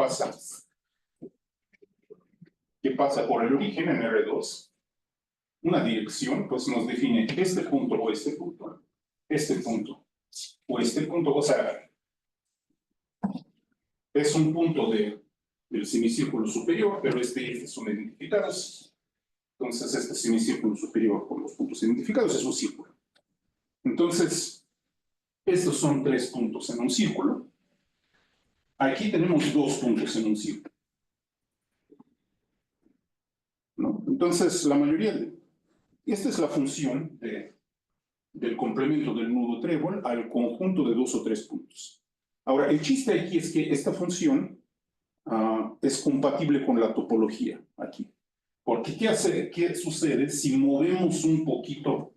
pasa por el origen en R2. Una dirección, pues nos define este punto o este punto, este punto o este punto. O sea, es un punto del semicírculo superior, pero este son identificados. Entonces, este semicírculo superior con los puntos identificados es un círculo. Entonces, estos son 3 puntos en un círculo. Aquí tenemos 2 puntos en un círculo, ¿no? Entonces, la mayoría esta es la función del complemento del nudo trébol al conjunto de 2 o 3 puntos. Ahora, el chiste aquí es que esta función es compatible con la topología aquí. Porque ¿qué sucede si movemos un poquito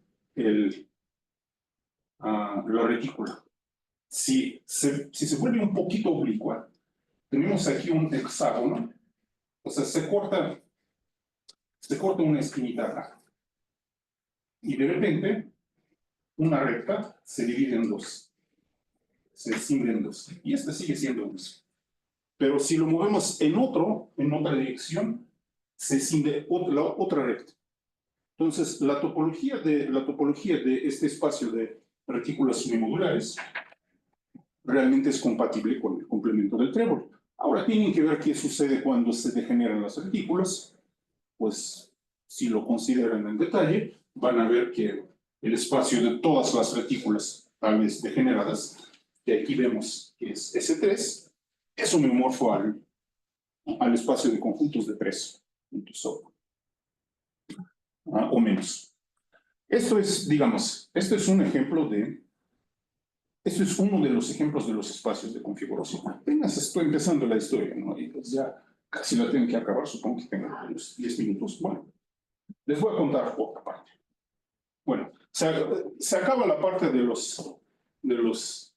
la retícula? Si se vuelve un poquito oblicua, tenemos aquí un hexágono, o sea, se corta una esquinita acá. Y de repente, una recta se divide en 2. Se cimbra en 2. Y esta sigue siendo 2. Pero si lo movemos en otra dirección, se cimbra otra recta. Entonces, la topología de este espacio de retículas unimodulares realmente es compatible con el complemento del trébol. Ahora tienen que ver qué sucede cuando se degeneran las retículas. Pues, si lo consideran en detalle, van a ver que el espacio de todas las retículas, tal vez degeneradas, que aquí vemos que es S3, es homeomorfo al espacio de conjuntos de 3 puntos o menos. Esto es, digamos, esto es uno de los ejemplos de los espacios de configuración. Apenas estoy empezando la historia, ¿no? Y pues ya casi la tengo que acabar, supongo que tengo unos 10 minutos. Bueno, les voy a contar otra parte. Bueno, se acaba la parte de los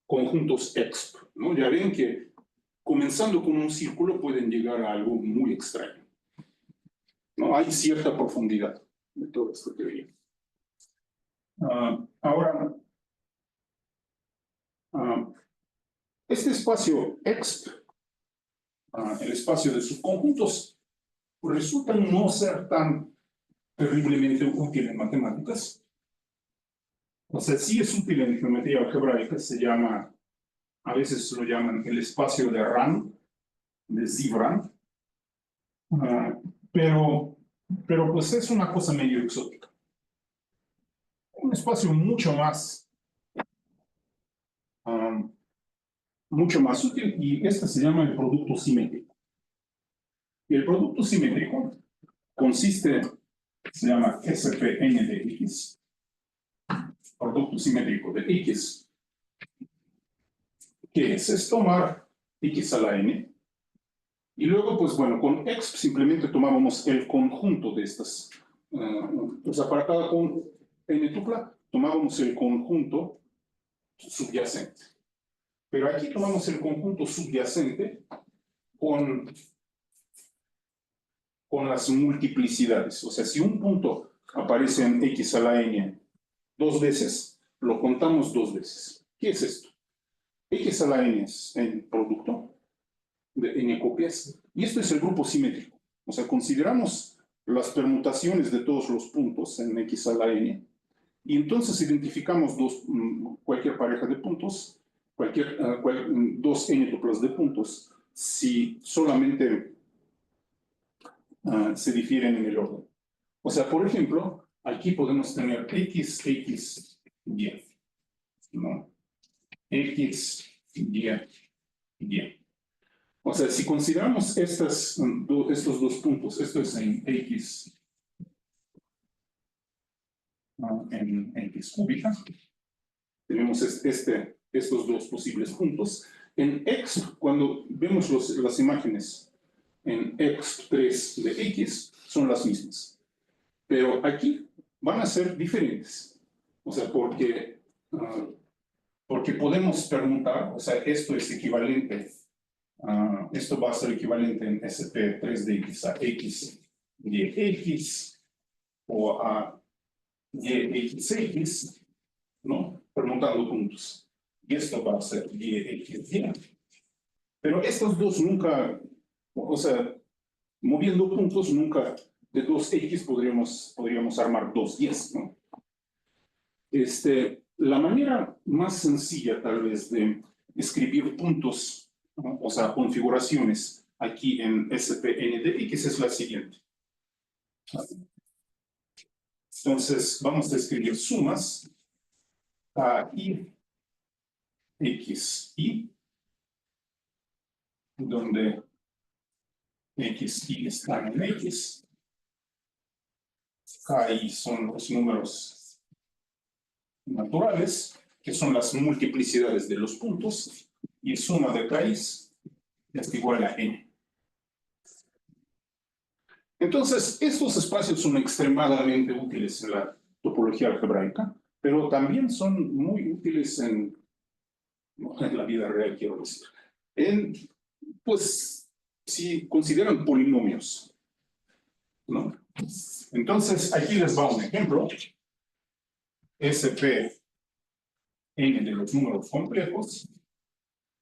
conjuntos exp, ¿no? Ya ven que comenzando con un círculo pueden llegar a algo muy extraño, ¿no? Hay cierta profundidad de toda esta teoría. Ahora, este espacio exp el espacio de subconjuntos, resulta no ser tan terriblemente útil en matemáticas. O sea, sí es útil en geometría algebraica, se llama, a veces lo llaman el espacio de Rand, de Zibran, pero pues es una cosa medio exótica. Un espacio mucho más útil, y este se llama el producto simétrico. Y el producto simétrico consiste, se llama SPN de X, producto simétrico de X, que es tomar X a la N, y luego, pues bueno, con X simplemente tomábamos el conjunto de estas, o sea, para cada N tupla, tomábamos el conjunto subyacente. Pero aquí tomamos el conjunto subyacente con las multiplicidades. O sea, si un punto aparece en X a la N 2 veces, lo contamos 2 veces. ¿Qué es esto? X a la N es el producto de N copias, y esto es el grupo simétrico. O sea, consideramos las permutaciones de todos los puntos en X a la N, y entonces identificamos cualquier pareja de puntos, dos N tuplas de puntos, si solamente se difieren en el orden. O sea, por ejemplo, aquí podemos tener X, X, Y, ¿no? X, Y, Y. O sea, si consideramos estos dos puntos, esto es en X, en X cúbica, tenemos estos dos posibles puntos. En X, cuando vemos las imágenes en X3 de X, son las mismas. Pero aquí van a ser diferentes. O sea, porque podemos permutar, o sea, esto es equivalente, esto va a ser equivalente en SP3 de X a X de X o a YXX, ¿no? Permutando puntos. Y esto va a ser YXY. Pero estos dos nunca, o sea, moviendo puntos, nunca de 2X podríamos armar 2Y, ¿no? La manera más sencilla, tal vez, de escribir puntos, ¿no? O sea, configuraciones aquí en SPN de X es la siguiente. Entonces, vamos a escribir sumas KI, XI, donde XI están en X, KI son los números naturales, que son las multiplicidades de los puntos, y suma de KI es igual a N. Entonces, estos espacios son extremadamente útiles en la topología algebraica, pero también son muy útiles en la vida real, quiero decir. Pues, si consideran polinomios, ¿no? Entonces, aquí les va un ejemplo. SP n de los números complejos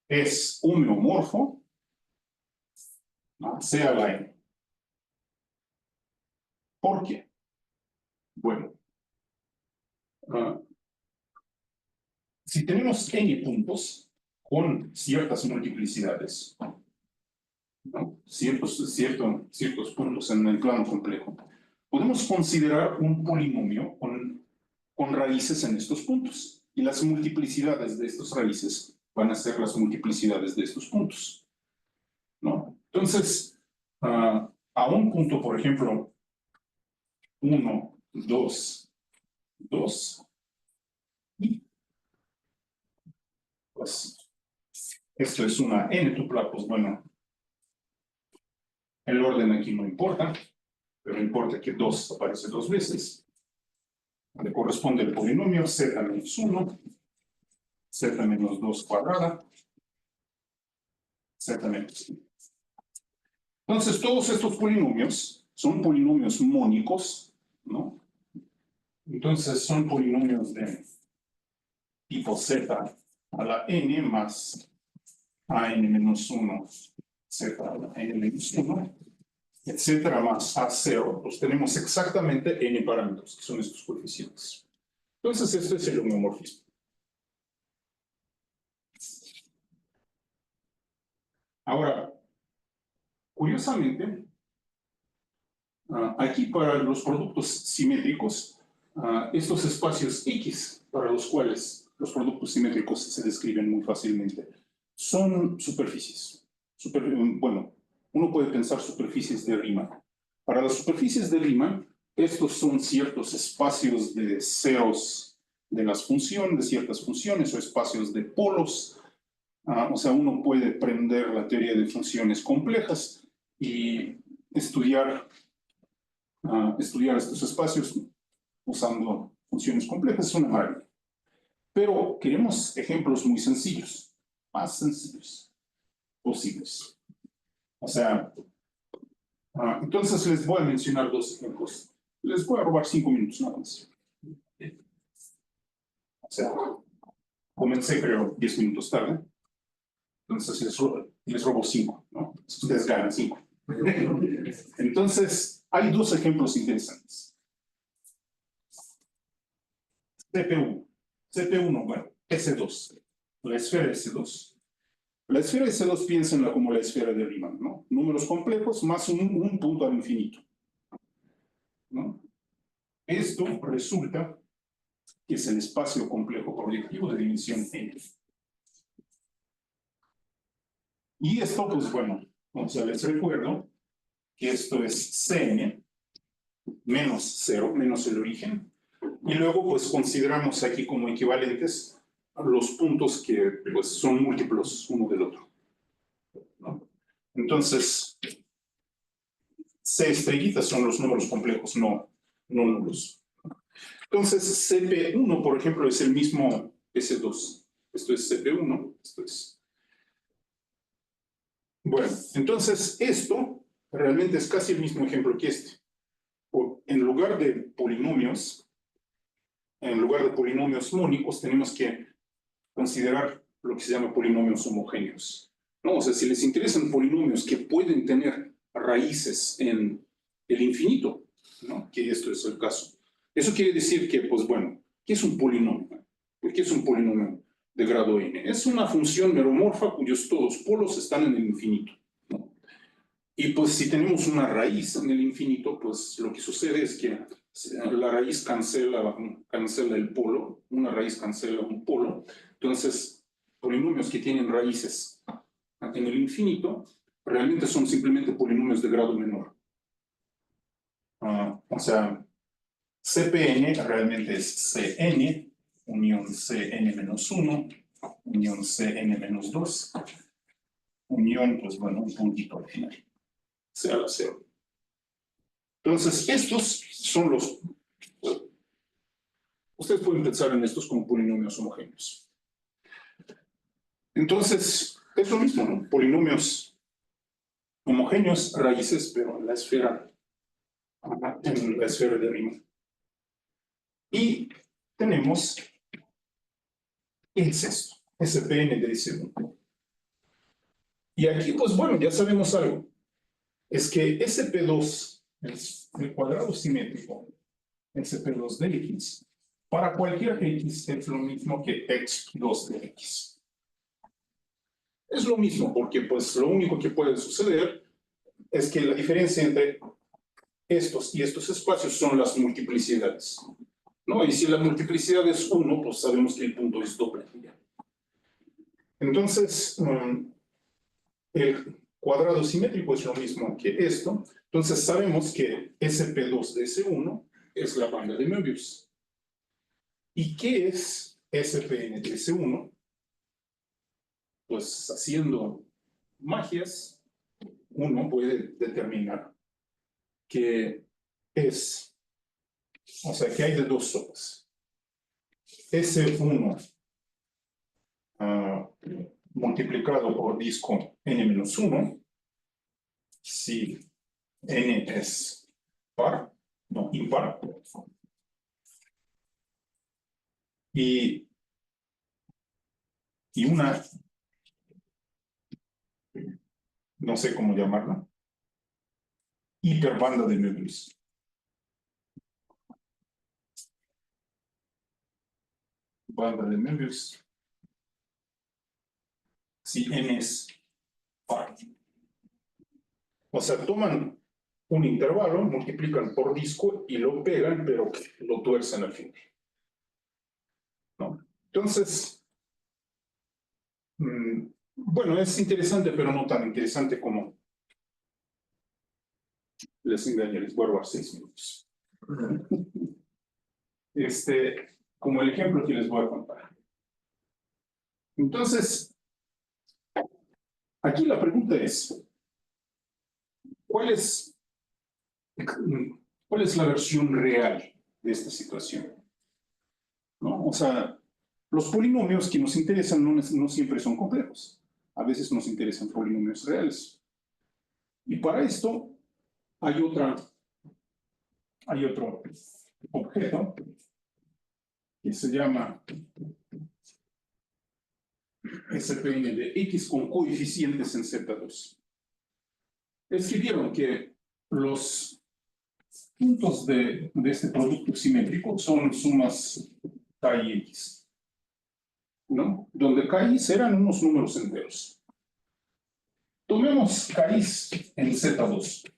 es homeomorfo a C a la n. ¿Por qué? Bueno, si tenemos n puntos con ciertas multiplicidades, ¿no? Ciertos puntos en el plano complejo, podemos considerar un polinomio con raíces en estos puntos. Y las multiplicidades de estas raíces van a ser las multiplicidades de estos puntos, ¿no? Entonces, a un punto, por ejemplo, 1, 2, 2, y pues esto es una n tupla, pues bueno, el orden aquí no importa, pero importa que 2 aparece 2 veces. Le corresponde el polinomio z menos 1, z menos 2 cuadrada, z menos 1. Entonces, todos estos polinomios son polinomios mónicos, ¿no? Entonces, son polinomios de tipo z a la n más an menos 1 Zn-1, etcétera, más A0, pues tenemos exactamente n parámetros, que son estos coeficientes. Entonces, esto es el homeomorfismo. Ahora, curiosamente, aquí para los productos simétricos, estos espacios X para los cuales los productos simétricos se describen muy fácilmente son superficies. Bueno, uno puede pensar superficies de Riemann. Para las superficies de Riemann, estos son ciertos espacios de ceros de las funciones, de ciertas funciones o espacios de polos. O sea, uno puede prender la teoría de funciones complejas y estudiar estos espacios usando funciones complejas es una maravilla. Pero queremos ejemplos muy sencillos, más sencillos posibles. O sea, entonces les voy a mencionar dos ejemplos. Les voy a robar 5 minutos nada más. O sea, comencé creo 10 minutos tarde. Entonces les robo 5, ¿no? Ustedes ganan 5. Entonces, hay dos ejemplos interesantes. CP1, bueno, S2, la esfera S2. La esfera S2 piénsenla como la esfera de Riemann, ¿no? Números complejos más un punto al infinito, ¿no? Esto resulta que es el espacio complejo proyectivo de dimensión n. Y esto, pues bueno, o sea, les recuerdo que esto es Cn menos 0, menos el origen, y luego pues consideramos aquí como equivalentes los puntos que pues, son múltiplos uno del otro, ¿no? Entonces, C estrellitas son los números complejos, no nulos. Entonces, CP1, por ejemplo, es el mismo S2. Esto es CP1, esto es. Bueno, entonces esto realmente es casi el mismo ejemplo que este. En lugar de polinomios mónicos, tenemos que considerar lo que se llama polinomios homogéneos, ¿no? O sea, si les interesan polinomios que pueden tener raíces en el infinito, ¿no? Que esto es el caso. Eso quiere decir que, pues bueno, ¿qué es un polinomio? ¿Qué es un polinomio de grado n? Es una función meromorfa cuyos todos polos están en el infinito, ¿no? Y pues si tenemos una raíz en el infinito, pues lo que sucede es que la raíz cancela el polo, una raíz cancela un polo. Entonces, polinomios que tienen raíces en el infinito realmente son simplemente polinomios de grado menor. O sea, Cpn realmente es Cn unión Cn-1 unión Cn-2 unión, pues bueno, un puntito al final, sea la 0. Entonces, estos son los... Ustedes pueden pensar en estos como polinomios homogéneos. Entonces, es lo mismo, ¿no? Polinomios homogéneos, raíces, pero en la esfera de Riemann. Y tenemos el sexto, Spn de S1. Y aquí, pues bueno, ya sabemos algo. Es que SP2, el cuadrado simétrico, SP2 de X, para cualquier X es lo mismo que X2 de X. Es lo mismo, porque pues lo único que puede suceder es que la diferencia entre estos y estos espacios son las multiplicidades, ¿no? Y si la multiplicidad es 1, pues sabemos que el punto es doble. Entonces, el cuadrado simétrico es lo mismo que esto. Entonces sabemos que SP2 de S1 es la banda de Möbius. ¿Y qué es Spn de S1? Pues haciendo magias, uno puede determinar que es, o sea, que hay de dos sopas. S1 multiplicado por disco n-1, si n es par, no impar, y no sé cómo llamarla, hiperbanda de Möbius. Banda de Möbius. Si n es par. O sea, toman un intervalo, multiplican por disco y lo pegan, pero lo tuercen al final. ¿No? Entonces, bueno, es interesante, pero no tan interesante como les engañé, les voy a robar 6 minutos. Como el ejemplo que les voy a contar. Entonces, aquí la pregunta es, ¿cuál es la versión real de esta situación? ¿No? O sea, los polinomios que nos interesan no siempre son complejos. A veces nos interesan polinomios reales. Y para esto hay otro objeto que se llama Spn de x con coeficientes en Z2. Es que vieron que los puntos de este producto simétrico son sumas k y x, ¿no? Donde k y x eran unos números enteros. Tomemos k y x en Z2.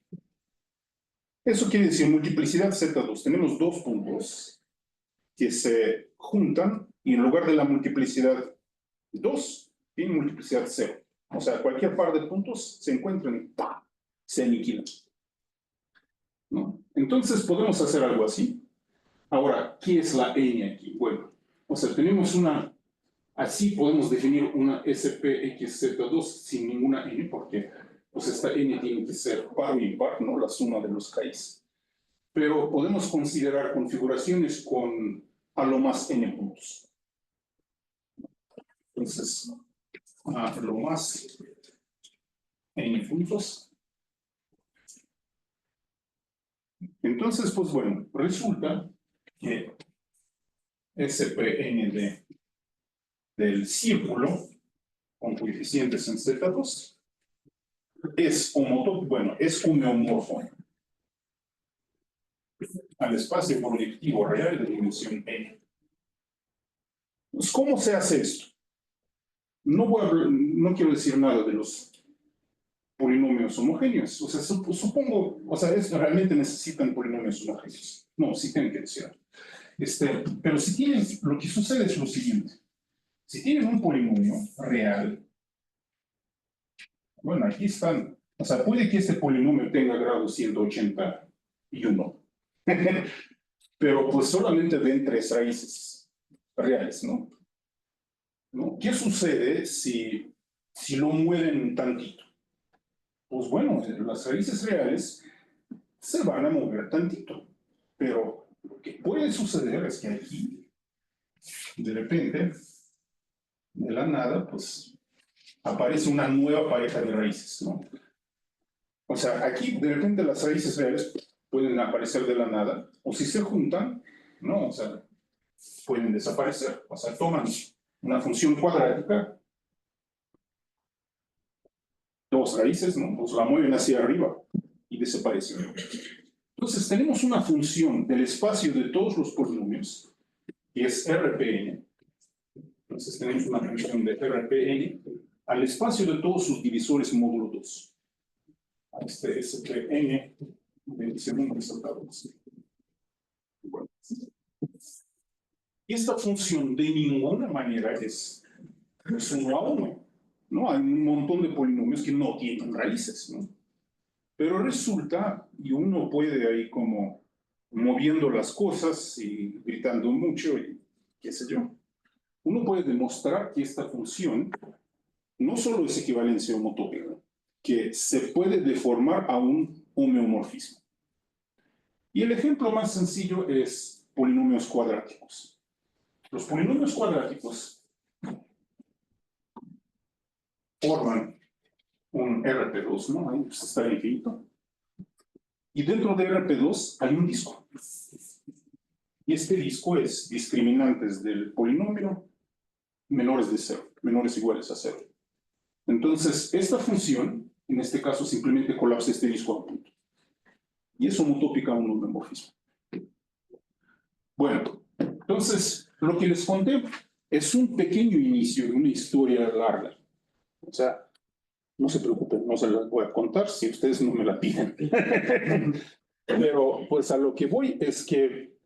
Eso quiere decir multiplicidad Z2. Tenemos dos puntos que se juntan y en lugar de la multiplicidad 2, tienen multiplicidad 0. O sea, cualquier par de puntos se encuentran y ¡pah!, se aniquilan. ¿No? Entonces podemos hacer algo así. Ahora, ¿qué es la n aquí? Bueno, o sea, tenemos así podemos definir una SPXZ2 sin ninguna n, porque pues esta n tiene que ser par o impar, ¿no? La suma de los k's. Pero podemos considerar configuraciones con a lo más n puntos. Entonces, a lo más n puntos. Entonces, pues bueno, resulta que SPN del círculo con coeficientes en Z2 es homeomorfo al espacio proyectivo real de dimensión n. Pues, ¿cómo se hace esto? No quiero decir nada de los polinomios homogéneos. O sea, supongo, o sea, realmente necesitan polinomios homogéneos. No, sí tienen que decir. Pero si tienen, lo que sucede es lo siguiente. Si tienen un polinomio real, bueno, aquí están. O sea, puede que este polinomio tenga grado 181. Pero pues solamente ven 3 raíces reales, ¿no? ¿Qué sucede si lo mueven tantito? Pues bueno, las raíces reales se van a mover tantito. Pero lo que puede suceder es que aquí, de repente, de la nada, pues aparece una nueva pareja de raíces, ¿no? O sea, aquí de repente las raíces reales pueden aparecer de la nada, o si se juntan, ¿no? O sea, pueden desaparecer. O sea, toman una función cuadrática, dos raíces, ¿no? Pues la mueven hacia arriba y desaparecen. Entonces tenemos una función del espacio de todos los polinomios, que es RPN. Entonces tenemos una función de RPN al espacio de todos sus divisores módulo 2. A este SPN del segundo resultado. Bueno. Y esta función de ninguna manera es 1 a 1. ¿No? Hay un montón de polinomios que no tienen raíces, ¿no? Pero resulta, y uno puede ahí como moviendo las cosas y gritando mucho y qué sé yo, uno puede demostrar que esta función no solo es equivalencia homotópica, que se puede deformar a un homeomorfismo. Y el ejemplo más sencillo es polinomios cuadráticos. Los polinomios cuadráticos forman un RP2, ¿no? Ahí está el infinito. Y dentro de RP2 hay un disco. Y este disco es discriminantes del polinomio menores de 0, menores o iguales a 0. Entonces, esta función En este caso, simplemente colapsa este disco a punto. Y es homotópica a un homeomorfismo. Bueno, entonces, lo que les conté es un pequeño inicio de una historia larga. O sea, no se preocupen, no se las voy a contar si ustedes no me la piden. Pero pues a lo que voy es que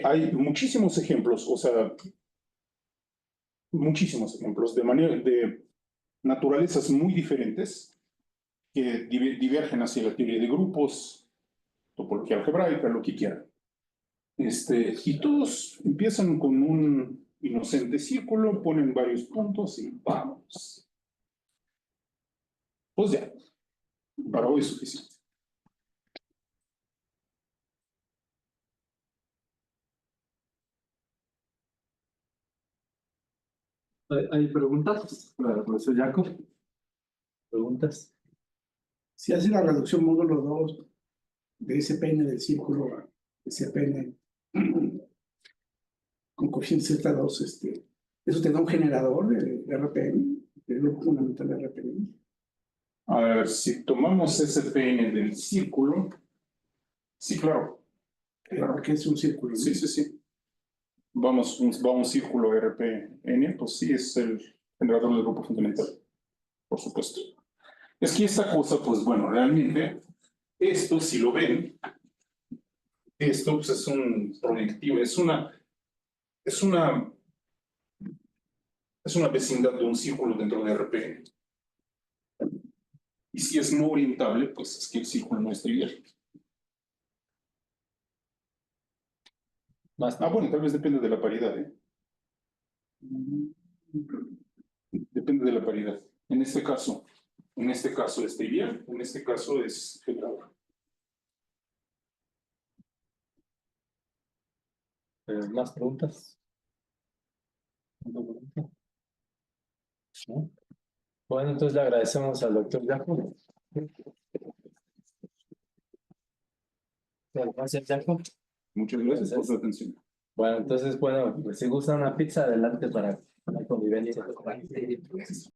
hay muchísimos ejemplos, o sea, muchísimos ejemplos de naturalezas muy diferentes que divergen hacia la teoría de grupos, topología algebraica, lo que quieran. Y todos empiezan con un inocente círculo, ponen varios puntos y vamos. Pues ya, para hoy es suficiente. ¿Hay preguntas para el profesor Jacob? ¿Preguntas? Si hace la reducción módulo 2 de ese pene del círculo a ese pene con coeficiente Z2, eso te da un generador de RPM, del grupo fundamental de RPM. A ver, si tomamos ese PN del círculo, sí, claro. Porque es un círculo, ¿no? Sí, sí, sí. Vamos a un círculo RPN, pues sí, es el generador del grupo fundamental, por supuesto. Es que esta cosa, pues bueno, realmente, esto, si lo ven, esto pues, es un proyectivo, es una vecindad de un círculo dentro de RPN. Y si es no orientable, pues es que el círculo no es trivial. Bueno, tal vez depende de la paridad, ¿eh? Depende de la paridad. En este caso es trivial, en este caso es generador. ¿Más preguntas? ¿No? Bueno, entonces le agradecemos al doctor Jacob. Gracias, Jacob. Muchas gracias por su atención. Bueno, entonces, bueno, pues si gusta una pizza, adelante para la convivencia.